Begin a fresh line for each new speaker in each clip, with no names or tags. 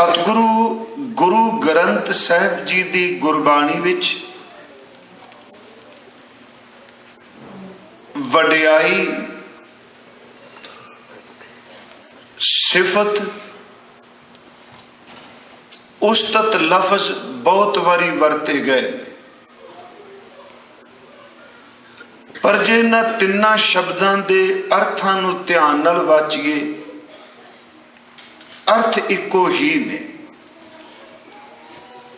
सतगुरु गुरु ग्रंथ साहिब जी की गुरबाणी विच वडियाई सिफत उस्तत लफ्ज बहुत बारी वरते गए, पर जे इन्हां तिन्नां शब्दां दे अर्थां नूं ध्यान नाल वाचीए अर्थ इको ही ने।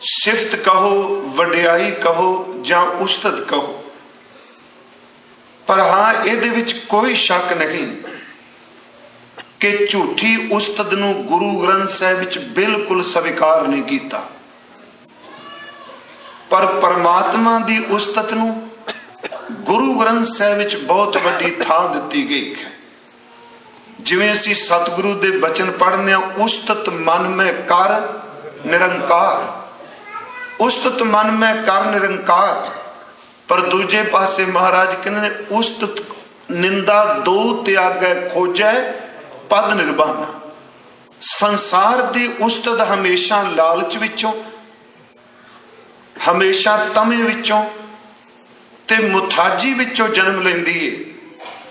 सिफत कहो, वडियाई कहो जां उस्तत कहो, पर हाँ इहदे विच कोई शक नहीं कि झूठी उस्तत नूं गुरु ग्रंथ साहिब विच बिल्कुल स्वीकार नहीं कीता, पर परमात्मा दी उस्तत नूं गुरु ग्रंथ साहिब विच बहुत वड्डी थां दित्ती गई है। जिवें असीं सतगुरु दे बचन पढ़ने, उस्तत मन में कर निरंकार, उस्तत मन में कर निरंकार, पर दूजे पासे महाराज कहते ने उस्तत निंदा दो त्यागै खोजै पद निर्बाना। संसार दी उस्तत हमेशा लालच विचों, हमेशा तमे विचों ते मुथाजी विचों जन्म लैंदी है,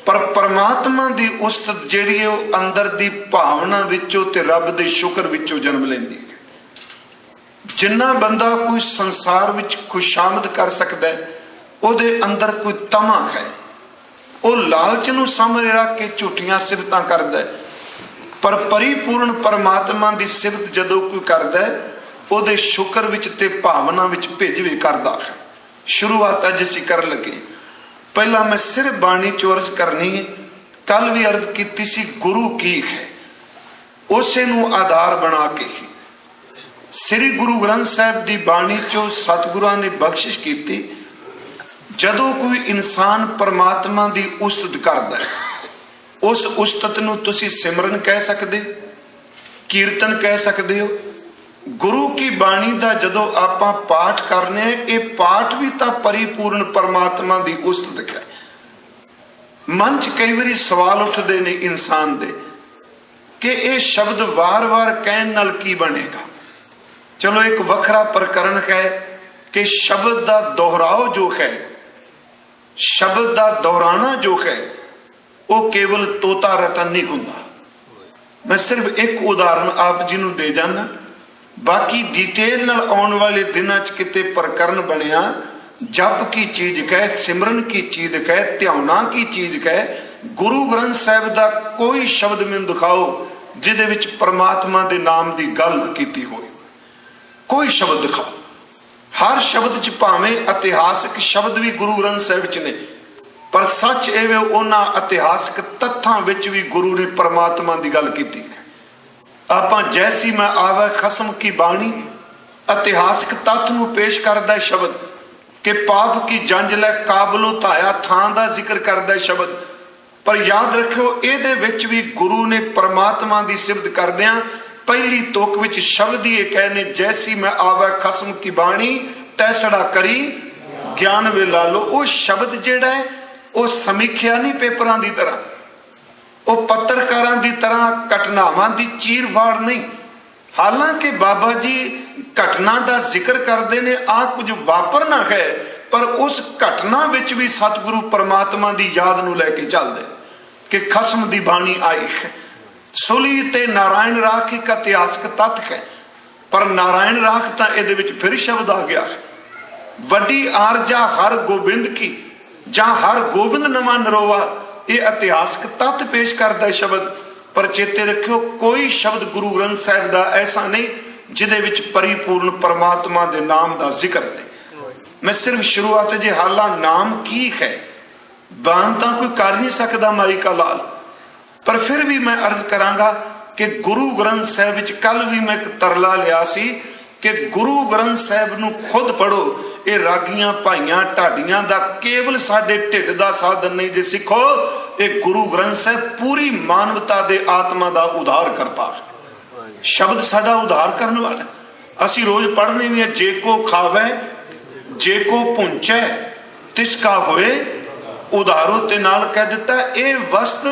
पर परमात्मा दी उस्तत जिहड़ी है वो अंदर दी भावना विचों ते रब दे शुक्र विचों जन्म लैंदी है। जिन्ना बंदा कोई संसार विच खुशामद कर सकता है, उहदे अंदर कोई तमा है, वो लालच नूं सामने रख के झूठियां सिफतां करदा है, पर परिपूर्ण परमात्मा दी सिफत जदों कोई करदा है, उहदे शुक्र विच ते भावना विच भिजवे करदा है। शुरुआत अज असीं कर लगे, पहला मैं सिर्फ बाणी चो अर्ज करनी है। कल भी अर्ज की सी गुरु की है, उसे नूं आधार बना के ही श्री गुरु ग्रंथ साहिब दी बाणी चो सतगुरां ने बख्शिश की। जदों कोई इंसान परमात्मा दी उस्तत करदा है, उस उस्तत नूं तुसीं सिमरन कह सकदे, कीर्तन कह सकदे हो। गुरु की बाणी दा जदों आपां पाठ करने, ये पाठ भी तां परिपूर्ण परमात्मा दी उस्तत है। मन च कई बारी सवाल उठदे ने इंसान दे कि ये शब्द वार वार कहण नाल की बनेगा। चलो एक वखरा प्रकरण है कि शब्द दा दोहराव जो है, शब्द दा दोहराना जो है, वो केवल तोता रटन नहीं हुंदा। मैं सिर्फ एक उदाहरण आप जी नूं दे जाना, बाकी डिटेल नाल आने वाले दिनों च किते प्रकरण बनया, जप की चीज कह, सिमरन की चीज कह, ध्याना की चीज कह। गुरु ग्रंथ साहिब दा कोई शब्द मैनूं दिखाओ जिहदे विच परमात्मा दे नाम दी गल कीती होए, कोई शब्द दिखाओ। हर शब्द च भावें इतिहासक शब्द भी गुरु ग्रंथ साहिब च ने, पर सच एवे उन्हां इतिहासक तत्थां विच भी गुरु ने परमात्मा दी गल कीती है। आपां जैसी मैं आवे खसम की बाणी इतिहासक तत्थ नूं पेश करदा शब्द कि पाप की जंज लै काबलो धाया थां दा जिक्र करदा शब्द, पर याद रखियो इहदे विच भी गुरु ने परमात्मा दी सिफत करदियां पहली तुक विच शब्द ही कहने, जैसी मैं आवे खसम की बाणी तैसड़ा करी ज्ञान वे ला लो। वो शब्द जिहड़ा है वो समीख्या नहीं पेपरां दी तरह, वो पत्रकारां दी तरह घटनावां दी चीर फाड़ नहीं। हालांकि बाबा जी घटना का जिक्र करते ने, आ कुछ वापरना है, पर उस घटना विच भी सतगुरु परमात्मा दी याद नूं लैके चलदे कि खसम दी बाणी आई है। सुली ते नारायण राख एक इतिहासक तत्थ है, पर नारायण राख तां इहदे विच फिर शब्द आ गया है। वड्डी आरजा हर गोबिंद की, जां हर गोबिंद नवा नरोवा, ये इतिहासक तत्थ पेश करता है शब्द। पर चेते रखियो कोई शब्द गुरु ग्रंथ साहिब दा ऐसा नहीं जिहदे विच परिपूर्ण परमात्मा दे नाम दा जिक्र नहीं। मैं सिर्फ शुरुआत जे हालां नाम की है बयान तां कोई कर नहीं सकदा माई का लाल, पर फिर भी मैं अर्ज करांगा कि गुरु ग्रंथ साहिब विच कल भी मैं एक तरला लिया सी कि गुरु ग्रंथ साहिब नूं खुद पढ़ो। ये रागियां भाइयां ढाडियां दा केवल साडे ढिड दा साधन नहीं जे सिखो, ये गुरु ग्रंथ साहिब पूरी मानवता दे आत्मा दा उद्धार करता है। शब्द साडा उद्धार करने वाला। असी रोज पढ़ने भी है, जे को खावे जे को पुंचे तिसका होए उधारो ते नाल कह दिता ए वस्त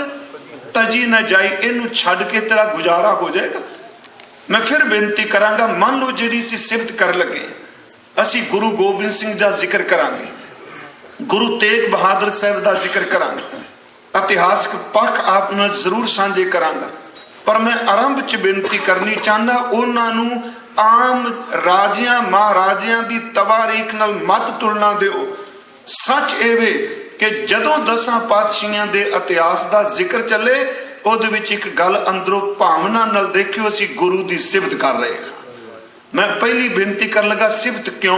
तजी न जाई, इनू छड़ के तेरा गुजारा हो जाएगा। मैं फिर बेनती करांगा, मान लो जिहड़ी सी सिफत कर लगे असी गुरु गोबिंद सिंह का जिक्र करांगे, गुरु तेग बहादुर साहब का जिक्र करांगे, इतिहासक पक्ष आप नाल जरूर सांझे करांगा, पर मैं आरंभ च बेनती करनी चाहना उन्हां नूं आम राजियां महाराजियां की तवारीख नाल मत तुलना दिओ। सच एवे कि जदों 10 पातशाहियां दे इतिहास का जिक्र चले ਉਹਦੇ ਵਿੱਚ एक गल अंदरों भावना नाल देखियो असी गुरु की सिफत कर रहे हैं। मैं पहली बेनती कर लगा सिफत क्यों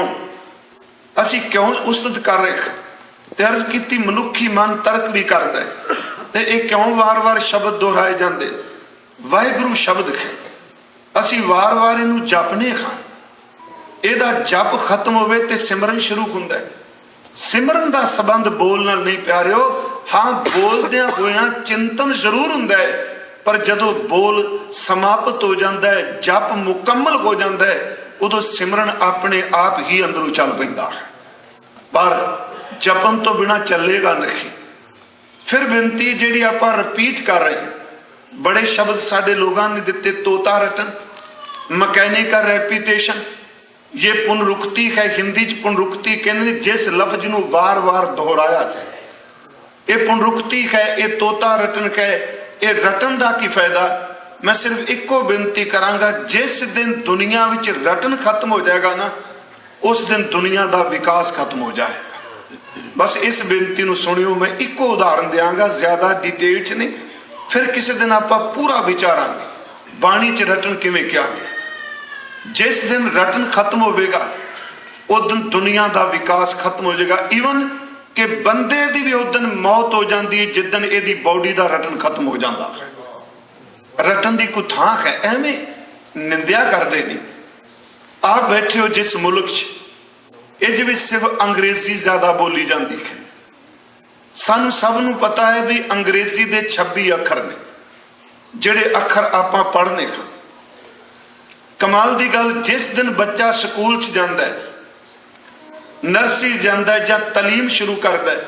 असी क्यों उस्तत कर रहे हैं, ते अर्ज की मनुखी मन तर्क भी करता है ते ये क्यों वार वार शब्द दोहराए जाते। वाहिगुरु शब्द है असी वार वार इनू जपने हाँ, ਇਹਦਾ जप खत्म होवे ते सिमरन शुरू हुंदा है। सिमरन का संबंध बोल नाल नहीं प्यारिओ, हाँ बोलदियां होया चिंतन जरूर हुंदा है, पर जदों बोल समाप्त हो जाता है, जप मुकम्मल हो जाता है, उदों सिमरन अपने आप ही अंदरों चल पैंदा है, पर जपन तो बिना चलेगा नहीं। फिर बेनती जिहड़ी आपां रिपीट कर रहे हैं, बड़े शब्द साडे लोगों ने दिते, तोता रटन, मैकेनिकल रेपिटेशन, ये पुनरुक्ति है, हिंदी च पुनरुक्ति कहते जिस लफ्ज नूं वार वार दोहराया जाए, ये पुनरुक्ति है, ये तोता रटन है। ये रटन का की फायदा, मैं सिर्फ एको बेनती करांगा, जिस दिन दुनिया विच रटन खत्म हो जाएगा ना, उस दिन दुनिया का विकास खत्म हो जाएगा। बस इस बेनती नूं सुनियो, मैं एको उदाहरण देंगा, ज्यादा डिटेल च नहीं, फिर किसी दिन आपां पूरा विचारांगे बाणी च रटन किवें किया गया। जिस दिन रटन खत्म होगा उस दिन दुनिया का विकास खत्म हो जाएगा। ईवन कि बंदे की भी उस दिन मौत हो जाती है जिस दिन यदी बॉडी का रटन खत्म हो जाता। रटन की कोई थां है, एवें निंदिया करते नहीं। आप बैठे हो जिस मुल्क च सिर्फ अंग्रेजी ज्यादा बोली जाती है, सानू सब नू पता है भी अंग्रेजी के 26 अखर ने, जिहड़े अखर आपां पढ़ने हैं। कमाल की गल, जिस दिन बच्चा स्कूल च जाता है, नर्सरी जाता है, या तलीम शुरू करता है,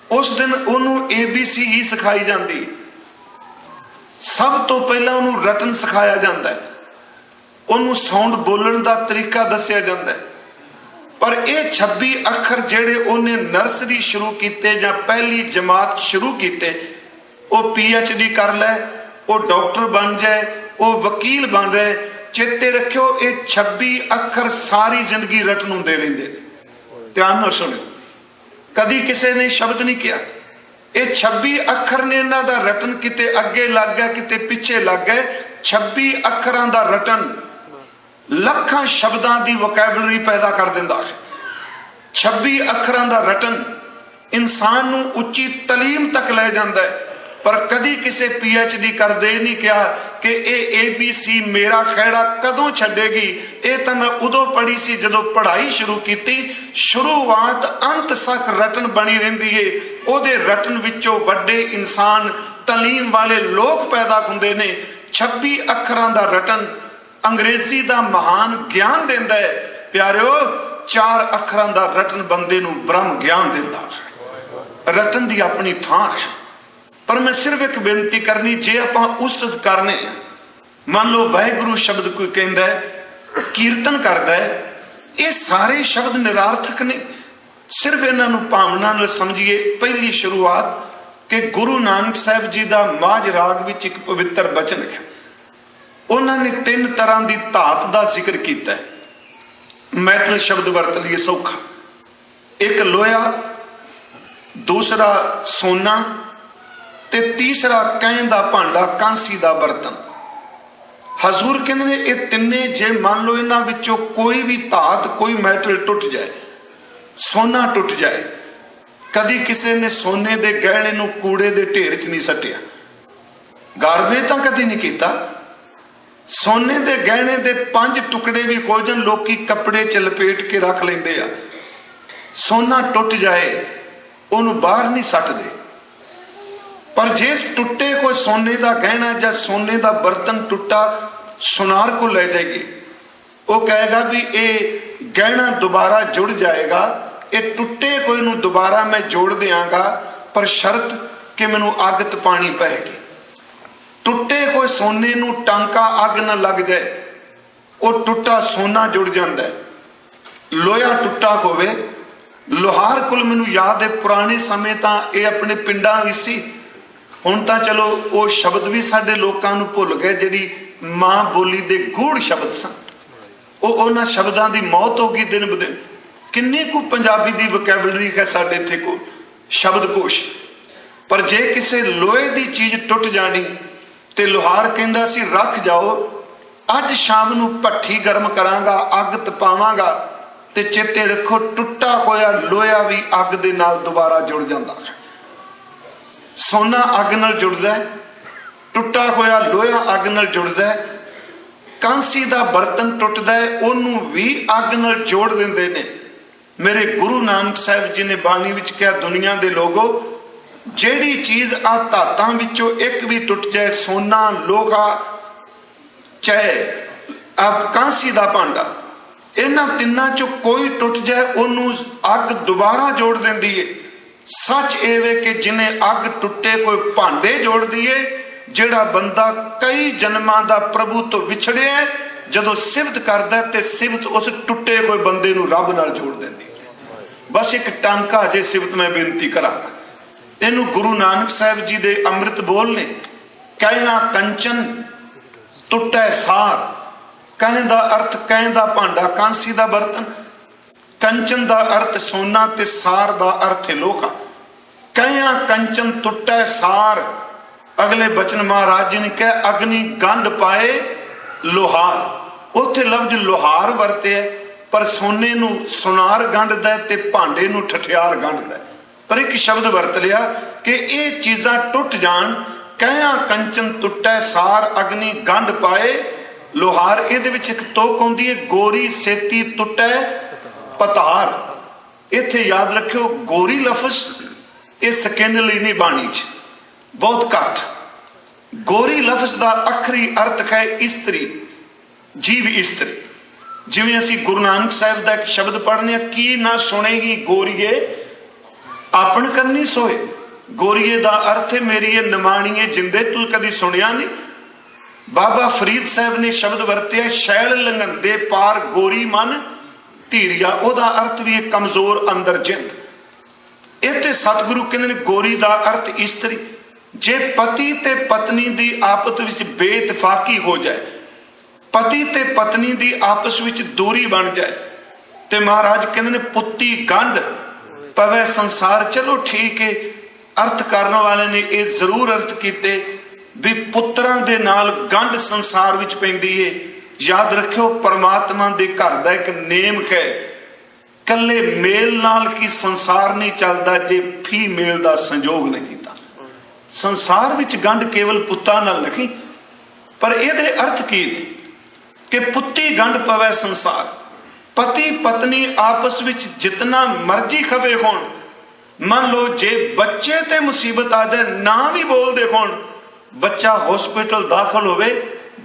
उस दिन उन्होंने ABC ही सिखाई जाती। सब तो पहला उन्होंने रटन सिखाया जाता है, उन्होंने साउंड बोलने का तरीका दसिया जाता है। पर यह 26 अखर जेड़े उन्हें नर्सरी शुरू किए या पहली जमात शुरू किए, वो PhD कर ले, वो डॉक्टर बन जाए, वो वकील बन रहे। चेते रखियो, ये 26 अखर सारी जिंदगी रटन होंदे रहिंदे। ध्यान नाल सुनियो, कदी किसी ने शब्द नहीं किया। ये 26 अखर ने इन्हां दा रटन किते अगे लग गया, किते पिछे लग गए। 26 अखरां दा रटन लखां शब्दां दी वोकैबुलरी पैदा कर दिंदा है। 26 अखरां दा रटन इंसान नूं उच्ची तलीम तक ले जांदा है। पर कदी किसी PhD करदे नहीं कहा कि ये ABC मेरा खैड़ा कदों छड्डेगी। ये तो मैं उदों पढ़ी सी जदों पढ़ाई शुरू की, शुरुआत अंत तक रटन बनी रहिंदी है। उहदे रटन विचों वड्डे इंसान तलीम वाले लोग पैदा हुंदे ने। 26 अखरां दा रटन अंग्रेजी का महान ज्ञान देंदा है। प्यारिओ, 4 अखरां दा रटन बंदे नूं ब्रह्म ज्ञान देंदा है। रटन दी अपनी थां है। पर मैं सिर्फ एक बेनती करनी, जे आपां उस्तत करने, मान लो वाहिगुरु शब्द कोई कहता है, कीर्तन करता है, ये सारे शब्द निरार्थक ने। सिर्फ इन्हां नूं भावना नाल समझिए। पहली शुरुआत कि गुरु नानक साहब जी का माझ राग विच एक पवित्र बचन है। उन्होंने 3 तरह की धात का जिक्र किया। मैटल शब्द वरत लिए सौखा, एक लोहा, दूसरा सोना, ते तीसरा कैं दा भांडा, कांसी दा बर्तन। हजूर कहते ने ये तिन्ने जे मान लो इन्हां विचों कोई भी धात, कोई मैटल टुट जाए, सोना टुट जाए, कदी किसी ने सोने दे गहने नूं कूड़े दे ढेर च नहीं सट्टिया, गारबेज तां कदी नहीं कीता। सोने दे गहने दे 5 टुकड़े भी कोजन लोकी कपड़े च लपेट के रख लेंदे आ। सोना टुट जाए उन्होंने बाहर नहीं सट्टदे। पर जे टुटे कोई सोने का गहना या सोने का बर्तन टुटा सुनार को ले जाएगी, वो कहेगा भी ये गहना दोबारा जुड़ जाएगा, ये टुटे कोई नूं दोबारा मैं जोड़ देंगा, पर शर्त कि मैनू अग त पानी पेगी। टुटे हुए सोने नूं टांका अग न लग जाए, वो टुटा सोना जुड़ जाता है। लोहा टुटा होवे, लोहार कुल मैनूं याद है पुराने समय तां ये अपने पिंडां विच सी, हुण तां चलो वो शब्द भी साडे लोकां नूं भुल गए, जिहड़ी मां बोली दे गूढ़ शब्द सन, उन्हां शब्दां दी मौत हो गई दिन ब दिन। किन्नी कु पंजाबी दी वोकैबलरी है साडे इत्थे को शब्दकोश, पर जे किसी लोहे दी चीज टुट जानी ते लोहार कहंदा सी रख जाओ, अज शाम नूं भट्ठी गर्म करांगा, अग तपावांगा, ते चेते रखो टुटा होया लोहा भी अग दे नाल दोबारा जुड़ जांदा है। सोना अग नाल जुड़दा है, टुटा होया लोहा अग नाल जुड़दा है, कांसी दा बर्तन टुटदा है, ओनू भी अग नाल जोड़ दिंदे ने। मेरे गुरु नानक साहब जी ने बाणी विच कहा, दुनिया दे लोगो जेड़ी चीज आ धातां विचों एक भी टुट जाए, सोना लोहा चाहे अब कांसी दा भांडा, इन्हां तिन्नां चों कोई टुट जाए ओनू अग दोबारा जोड़ दिंदी है। सच ये वे कि जिन्हें अग टुटे कोई भांडे जोड़ दिए, जेड़ा बंदा कई जन्मां दा प्रभु तो विछड़े है, जदों सिफत करदा ते सिफत उस टुटे कोई बंदे नूं रब नाल जोड़ दिंदी। बस एक टांका जे सिफत मैं बेनती करांगा, इनू गुरु नानक साहब जी दे अमृत बोल ने, कहना कंचन टुटै सार, कहें दा अर्थ कहें दा भांडा कांसी दा बर्तन, कंचन दा अर्थ सोना ते सार दा अर्थ है लोहा। कहया कंचन टुटै सार, अगले बचन महाराज जी ने कहा अग्नि गंढ पाए लोहार, उथे लफ्ज लोहार वरते है, पर सोने नू सुनार गंढदा है ते भांडे नू ठठियार गंढदा है, पर एक शब्द वरत लिया कि ये चीज़ां टुट जान। कहया कंचन टुटै सार, अग्नि गंढ पाए लोहार, इहदे विच एक तुक आउंदी है, गोरी सेती टुटै पतार। इत्थे याद रखियो गोरी लफ्ज ये सकिन लई नहीं बाणी च, बहुत घट। गोरी लफ्ज का अखरी अर्थ है इस्त्री, जीव इस्त्री। जिवें असीं गुरु नानक साहब का एक शब्द पढ़ने, की ना सुनेगी गोरीए आपन करनी सोए। गोरीए का अर्थ है मेरी ये नमाणीए जिंदे, तू कदी सुनिया नहीं। बाबा फरीद साहब ने शब्द वरतिया, शैल लंघंदे पार गोरी मन धीरिया, ओदा अर्थ भी है कमजोर अंदर जिंद। इत्थे सतगुरु कहंदे ने गोरी का अर्थ इस्त्री। जे पति ते पत्नी दी आपस विच बेइतफाकी हो जाए, पति ते पत्नी दी आपस विच दूरी बन जाए, ते महाराज कहंदे ने पुत्ती गंढ पवे संसार। चलो ठीक है, अर्थ करने वाले ने ये जरूर अर्थ कीते भी पुत्रां दे नाल गंढ संसार विच पैंदी है। याद रखियो परमात्मा दे घर दा एक नेम है, कल्ले मेल नाल की संसार नहीं चलदा, जे फी मेल दा संजोग नहीं था। संसार विच गंढ केवल पुत्तां नाल नहीं, पर इहदे अर्थ की ने कि पुत्ती गंढ पवै संसार। पति पत्नी आपस विच जितना मर्जी खफे होण, मान लो जे बच्चे ते मुसीबत आ जाए ना भी बोलदे होण, बच्चा हॉस्पिटल दाखिल होवे,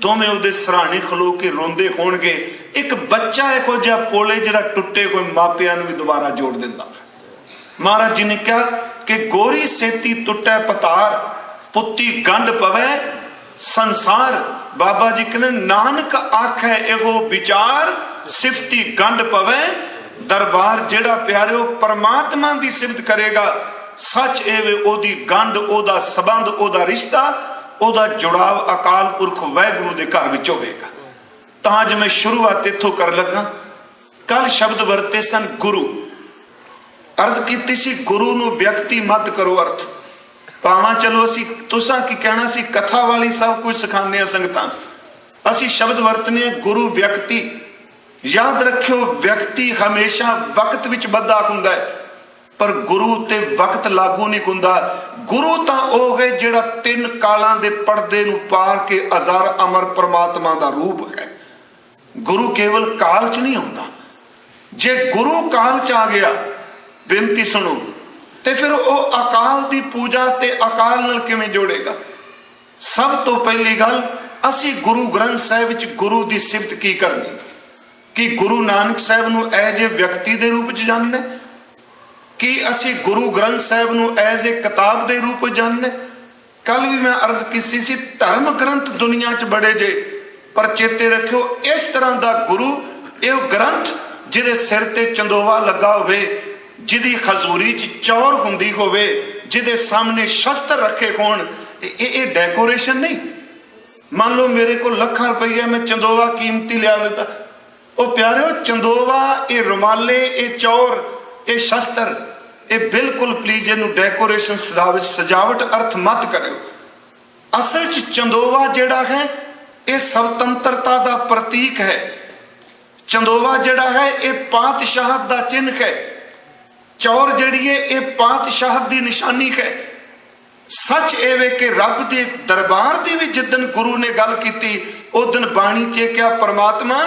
दोवें उहदे सराहने खलो के रोंदे होणगे। एक बच्चा इहो जिहा पोले जिहड़ा टुटे कोई मापियां नूं भी दोबारा जोड़ दिंदा। महाराज जी ने कहा कि गोरी सेती टुटै पतार, पुत्ती गंढ पवै संसार। बाबा जी कहते नानक आखै एगो विचार, सिफती गंढ पवै दरबार। जेड़ा प्यारियो परमात्मा दी सिफत करेगा, सच एवे ओदी गंढ, ओदा संबंध, ओदा रिश्ता, ओदा जुड़ाव अकाल पुरख वाहिगुरू दे घर विच होवेगा। तां जे मैं शुरुआत इत्थों कर लगा, कल शब्द वरते सन गुरु। अर्ज की सी गुरु नूं व्यक्ति मत करो अर्थ, भावां चलो असी तुसां की कहना सी कथा वाली सब कुछ सिखाने संगतां, असी शब्द वरतने गुरु व्यक्ति। याद रखियो व्यक्ति हमेशा वक्त विच बद्धा हुंदा है, पर गुरु ते वक्त लागू नहीं हुंदा। गुरु तां ओ है जिहड़ा तीन कालां दे पर्दे नूं पार के अज़र अमर परमात्मा दा रूप है। गुरु केवल काल च नहीं आउंदा। जे गुरु काल च आ गया, बेनती सुनो, ते फिर वो अकाल दी पूजा ते अकाल नाल किवें जोड़ेगा। सब तो पहली गल, असी गुरु ग्रंथ साहिब विच गुरु दी सिफत की करनी, कि गुरु नानक साहब नूं एज ए व्यक्ति दे रूप च जानना, कि असी गुरु ग्रंथ साहब नूं एज ए किताब दे रूप च जानना, कल भी मैं अर्ज की सी धर्म ग्रंथ दुनिया च बड़े जे, पर चेते रखियो इस तरह का गुरु ये ग्रंथ जिदे सिर ते चंदोवा लगा होवे, जिदी खजूरी च चौर हुंदी होवे, जिदे सामने शस्त्र रखे होण, ये डेकोरेशन नहीं। मान लो मेरे को लाखां रुपया मैं चंदोवा कीमती लिया देता, ओ प्यारे चंदोवा ये रुमाले ये चौर ये शस्त्र ये बिल्कुल प्लीज इनू डेकोरेशन सजावट अर्थ मत करो। असल च चंदोवा जिहड़ा है ये स्वतंत्रता का प्रतीक है। चंदोवा जिहड़ा है ये पातशाहत का चिन्ह है। चौर जिहड़ी है ये पातशाहत की निशानी है। सच एवे कि रब के दरबार की भी जिदन गुरु ने गल की उस दिन बाणी च क्या परमात्मा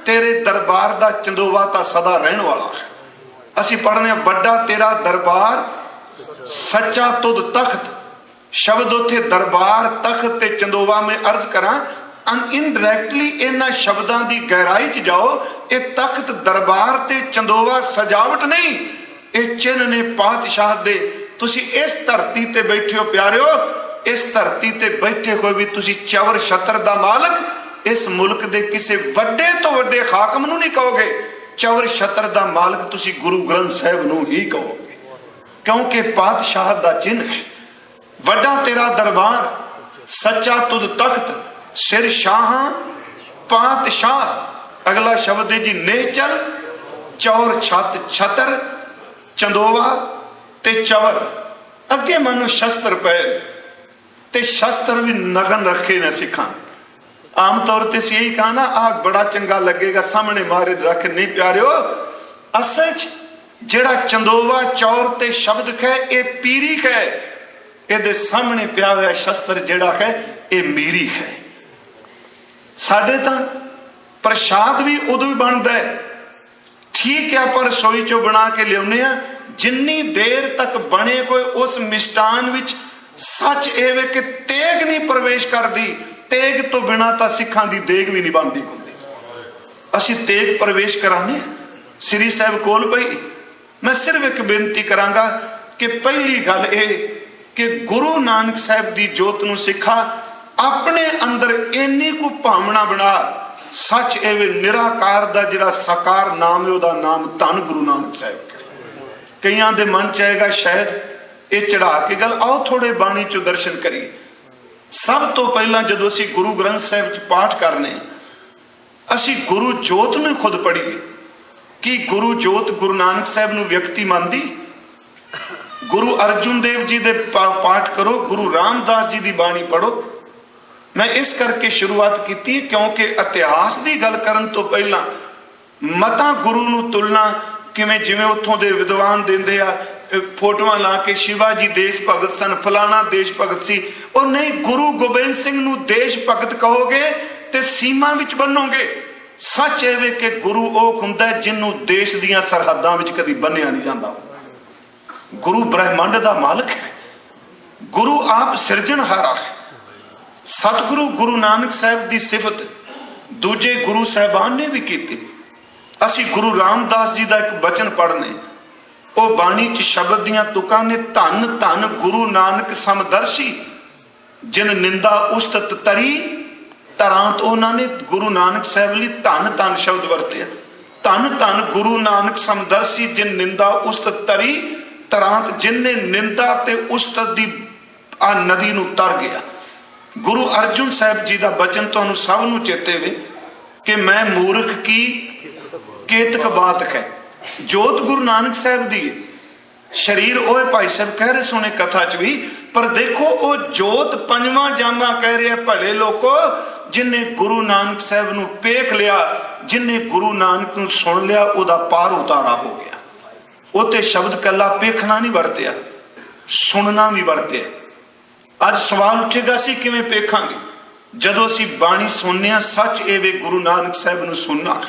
तेरे दरबार का चंदोवा तो सदा रहने वाला है। असी पढ़ने वड्डा तेरा दरबार सच्चा तुद तख्त, शब्द उथे दरबार तख्त ते चंदोवा में अर्ज करा इनडायरैक्टली इन्हां शब्दां दी गहराई च जाओ। ये तख्त दरबार ते चंदोवा सजावट नहीं, ये चिन्ह ने पातशाह दे। तुसी इस धरती ते बैठे हो प्यारिओ, इस धरती ते बैठे हुए भी तुसी चवर छत्र दा मालक इस मुल्क दे किसी वड्डे तो वड्डे हाकम नूं नहीं कहोगे, चवर छत्र दा मालक तुसी गुरु ग्रंथ साहिब नूं ही कहोगे, क्योंकि पातशाह दा चिन्ह है। वड्डा तेरा दरबार सच्चा तुद तख्त, सिर शाह पातशाह। अगला शब्द है जी नेचर, चौर छत छतर चंदोवा ते चवर। अगे मानो शस्त्र पे ते शस्त्र भी नगन रखे ने सिखा। आमतौर पर यही कहा ना आग बड़ा चंगा लगेगा सामने मारे रख, नहीं प्यारिओ असल च जेड़ा चंदोवा चौर ते शब्द है ये पीरी है। ये सामने पिया हुआ शस्त्र जेड़ा है ये मीरी है। साडे तां प्रसाद भी उदों ही बनता है ठीक है, पर रसोई चो बना के लिया जिन्नी देर तक बने कोई उस मिष्टान विच सच एवे कि तेग नहीं प्रवेश करती। तेग तो बिना तो सिखां दी देग भी नहीं बनती होंदी। असी तेग प्रवेश कराने श्री साहब कोल पई। मैं सिर्फ एक बेनती करांगा कि पहली गल ये कि गुरु नानक साहब दी जोत नूं सिखा अपने अंदर इन्नी को भावना बना। सच एवे निराकार दा जिहड़ा साकार नाम है उहदा नाम धन गुरु नानक साहब। कईयां दे मन च आएगा शायद ये चढ़ा के गल, आओ थोड़े बाणी चो दर्शन करिए। सब तो पहला जदों असीं गुरु ग्रंथ साहिब च पाठ करने असीं गुरु जोत नूं खुद पढ़ीए कि गुरु जोत गुरु नानक साहब नूं व्यक्ति मानदी। गुरु अर्जुन देव जी दे पाठ करो, गुरु रामदास जी दी बाणी पढ़ो। मैं इस करके शुरुआत की क्योंकि इतिहास की गल करन तो पहला मता गुरु नूं तुलना किवें जिवें उत्थों दे विद्वान देंदे आ फोटोआं ला के शिवाजी देश भगत सन, फलाना देश भगत सी। और नहीं, गुरु गोबिंद सिंह नूं देश भगत कहोगे ते सीमा विच बन्नोगे। सच एवे कि गुरु ओह हुंदा है जिन्हों देश दीयां सरहदां विच कदी बन्निया नहीं जांदा। गुरु ब्रह्मंड दा मालक है, गुरु आप सिरजनहारा है। सतगुरु गुरु नानक साहब की सिफत दूजे गुरु साहबान ने भी की। असी गुरु रामदास जी का एक बचन पढ़ने वो बाणी च शब्द दियां तुकां ने धन धन गुरु नानक समदर्शी जिन निंदा उस्तत तरी तरांत। उन्होंने गुरु नानक साहब लिए धन धन शब्द वरते। धन धन गुरु नानक समदर्शी जिन निंदा उस्तत तरी तरांत। जिनने निंदा ते उस्तत दी आ नदी नूं तर गया। गुरु अर्जुन साहब जी का बचन तुहानूं सब नूं चेते वे कि मैं मूर्ख की केतक बात है। जोत गुरु नानक साहब दी शरीर ओए भाई साहब कह रहे सोने कथा च भी, पर देखो वो जोत पंजवां जामा कह रहे भले लोको जिन्हें गुरु नानक साहब नूं पेख लिया, जिन्हें गुरु नानक नूं सुन लिया ओदा पार उतारा हो गया। उते शब्द कला पेखना नहीं वरतिया, सुनना भी वरतिया। अज सवाल उठेगा सी किवें पेखांगे जदों असीं बाणी सुनने। सच एवे गुरु नानक साहब नूं सुनना।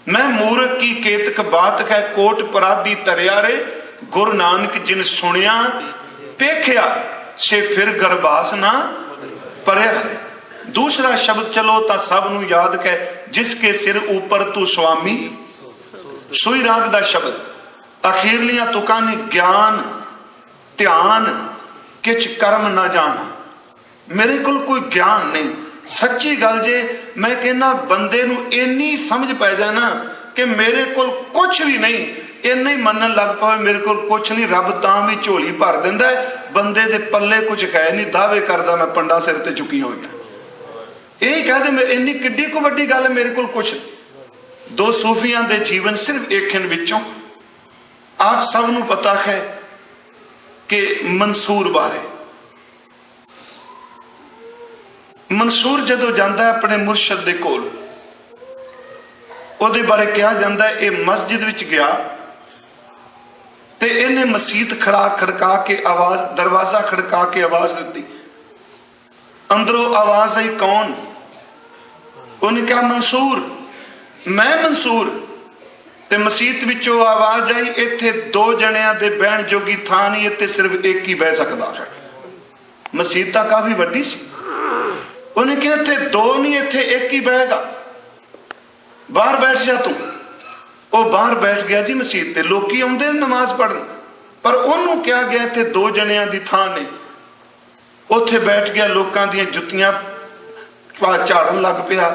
मैं मूर्ख की केतक बात है कोट पराधी तरिया रे। गुरु नानक जिन सुनिया पेखिया से फिर गरबास ना परया रे। दूसरा शब्द चलो ता सब नूं याद है जिसके सिर ऊपर तू स्वामी। सुई राग दा शब्द अखीरलियां तुकां ने ज्ञान ध्यान किच कर्म ना जाना। मेरे कोल कोई ज्ञान नहीं। सच्ची गल जे मैं कहना बंदे नूं इन्नी समझ पै जाना कि मेरे कोल कुछ भी नहीं, इन्ना ही मनन लग पवे मेरे कोल कुछ नहीं, रब तां भी झोली भर दिंदा है। बंदे दे पल्ले कुछ है नहीं, दावे करदा मैं पंडा सिर ते चुकी होईयां। यही कहते मैं इन्नी किड्डी को वड्डी गल है मेरे कोल कुछ। दो सूफियां दे जीवन सिर्फ एक इन विचों आप सब नूं पता है कि मंसूर बारे, मंसूर जदों जांदा है अपने मुर्शद दे कोल, ओदे बारे कहा जाता है ये मस्जिद विच गया ते इन्हें मसीत खड़का के आवाज, दरवाजा खड़का के आवाज दी। अंदरों आवाज आई कौन? उन्हें कहा मंसूर। मैं मंसूर। ते मसीत विचों आवाज आई इत्थे दो जणियां दे बहन जोगी थां नहीं, इत्थे सिर्फ एक ही बह सकता है। मसीत तां काफी वड्डी सी। उन्हें कहा इत्थे दो नहीं, इत्थे एक ही बहेगा, बाहर बैठ जा तू। वो बाहर बैठ गया जी मसीत ते, लोकी आउंदे नमाज पढ़न, पर ओनू क्या गया इत्थे दो जणियां दी थां ने। उत्थे बैठ गया, लोकां दियां जुत्तियां झाड़न लग पिया,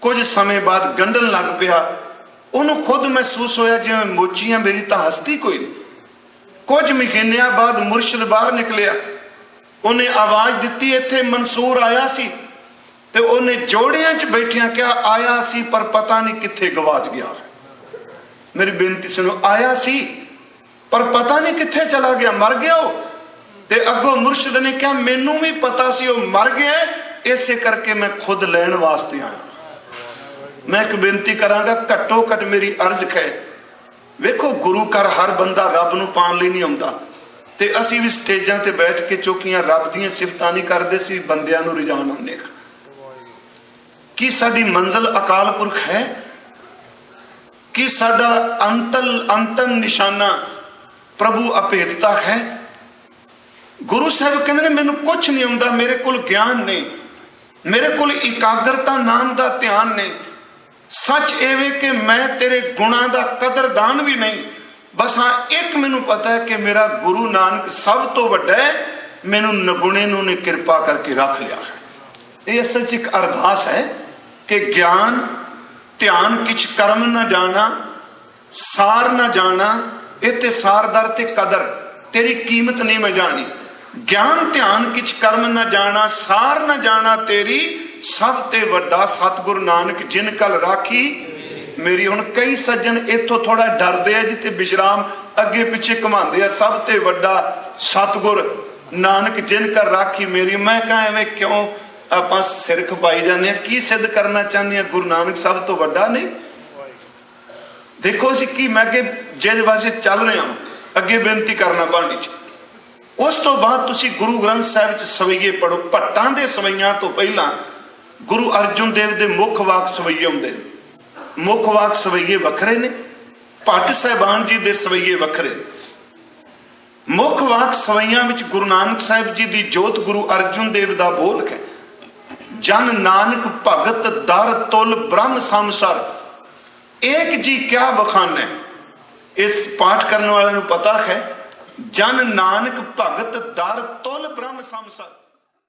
कुछ समय बाद गंढन लग पिया। उन्होंने खुद महसूस होया जिवें मोचियां मेरी तां हस्ती कोई नहीं। कुछ महीनों बाद मुर्शद बाहर निकलिया, उन्हें आवाज दी इत्थे मंसूर आया सी, ते उन्हें जोड़ियां च बैठिया क्या आया सी पर पता नहीं कित्थे गवाच गया। मेरी बेनती सुनो, आया सी पर पता नहीं कित्थे चला गया, मर गया हो। ते अगों मुर्शद ने कहा मैनू भी पता सी वो मर गया, इसे करके मैं खुद लैण वास्ते आया। मैं एक बेनती करांगा, घट्टो घट मेरी अर्ज है, वेखो गुरु घर हर बंदा रब नूं पाण लई नहीं आउंदा, ते असीं भी स्टेजां ते बैठ के चौकियां रब दीयां सिफतां नहीं करदे सी, बंदियां नूं रिजाण आउंदे। की साडी मंजिल अकाल पुरख है? कि साडा अंतम निशाना प्रभु अभेदता है? गुरु साहब कहते हैं मैनू कुछ नहीं आउंदा, मेरे कोल ज्ञान नहीं, मेरे कोल एकाग्रता नाम दा ध्यान नहीं। सच एवे कि मैं तेरे गुणा दा कदरदान भी नहीं, बस हाँ एक मैनू पता है कि मेरा गुरु नानक सब तो वड्डा है, मैनू नगुणे नूं ने कृपा करके रख लिया है। ये असल च एक अरदास है कि ज्ञान ध्यान किछ कर्म न जाना, सार न जाना, इत्थे सारदार ते कदर, तेरी कीमत नहीं मैं जानी। ज्ञान ध्यान किछ कर्म न जाना, सार न जाना तेरी, सब ते वड्डा सतगुर नानक जिन कल राखी मेरी। हुण कई सज्जन इथों थोड़ा डरदे आ जिते विश्राम अगे पिछे घुमांदे आ, सब ते वड्डा सतगुर नानक जिन कल राखी मेरी। मैं कहां एवें क्यों आपां सिर खपाई जाने, की सिद्ध करना चाहते हैं गुरु नानक सब तो वड्डा नहीं? देखो असीं की मैं अगे जिहदे वास्ते चल रहे हां, अगे बेनती करना बाणी च। उस तो बाद तुसीं गुरु ग्रंथ साहिब च सवैये पढ़ो। भट्टां दे सवैयां तो पहला गुरु अर्जुन देव दे मुख वाक सवैये हुंदे ने। मुख वाक सवैये वखरे ने, भट्ट साहिबान जी दे सवैये वखरे। मुख वाक सवैयां विच गुरु नानक साहिब जी दी जोत गुरु अर्जुन देव दा बोल है, जन नानक भगत दर तुल ब्रह्म संसार, एक जी क्या बखान है। इस पाठ करने वाले को पता है, जन नानक भगत दर तुल ब्रह्म संसार।